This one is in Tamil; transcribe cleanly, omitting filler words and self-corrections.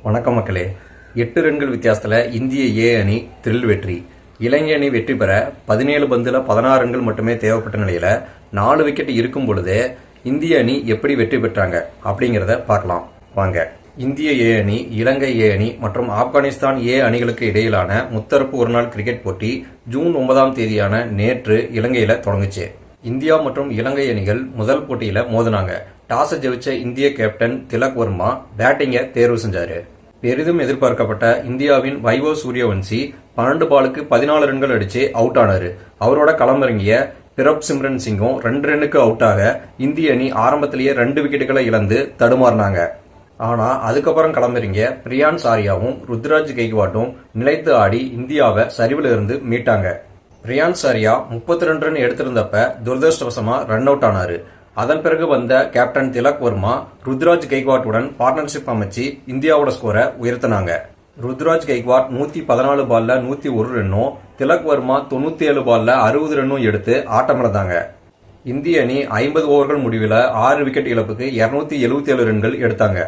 வணக்கம் மக்களே. 8 ரன்கள் வித்தியாசத்தில் இந்திய ஏ அணி த்ரில் வெற்றி. இலங்கை அணி வெற்றி பெற 17 பந்தில் 16 ரன்கள் மட்டுமே தேவைப்பட்ட நிலையில 4 விக்கெட் இருக்கும் பொழுதே இந்திய அணி எப்படி வெற்றி பெற்றாங்க அப்படிங்கிறத பார்க்கலாம் வாங்க. இந்திய ஏ அணி, இலங்கை ஏ அணி மற்றும் ஆப்கானிஸ்தான் ஏ அணிகளுக்கு இடையிலான முத்தரப்பு ஒருநாள் கிரிக்கெட் போட்டி ஜூன் 9ஆம் தேதியான நேற்று இலங்கையில தொடங்குச்சு. இந்தியா மற்றும் இலங்கை அணிகள் முதல் போட்டியில மோதினாங்க. டாஸ் ஜெயிச்ச இந்திய கேப்டன் திலக் வர்மா பேட்டிங்கை தேர்வு செஞ்சாரு. பெரிதும் எதிர்பார்க்கப்பட்ட இந்தியாவின் வைபவ் சூரியவன்சி 12 பாலுக்கு 14 ரன்கள் அடிச்சு அவுட் ஆனாரு. அவரோட களமிறங்கிய பிரப் சிம்ரன் சிங்கும் 2 ரன்னுக்கு அவுட் ஆக இந்திய அணி ஆரம்பத்திலேயே 2 விக்கெட்டுகளை இழந்து தடுமாறினாங்க. ஆனா அதுக்கப்புறம் களமிறங்கிய பிரியான்ஸ் ஆரியாவும் ருத்ராஜ் கெய்க்வாட்டும் நிலைத்து ஆடி இந்தியாவை சரிவில் இருந்து மீட்டாங்க. பிரியான்ஸ் ஆரியா 32 ரன் எடுத்திருந்தப்ப துரதிருஷ்டவசமா ரன் அவுட் ஆனாரு. அதன் பிறகு வந்த கேப்டன் திலக் வர்மா ருத்ராஜ் கெய்க்வாட்டுடன் பார்ட்னர்ஷிப் அமைச்சு இந்தியாவோட ஸ்கோரை உயர்த்தினாங்க. ருத்ராஜ் கெய்க்வாட் 114 பால்ல 101 ரன்னும், திலக் வர்மா 97 பால்ல 60 ரன்னும் எடுத்து ஆட்டமிழந்தாங்க. இந்திய அணி 50 ஓவர்கள் முடிவில் 6 விக்கெட் இழப்புக்கு 277 ரன்கள் எடுத்தாங்க.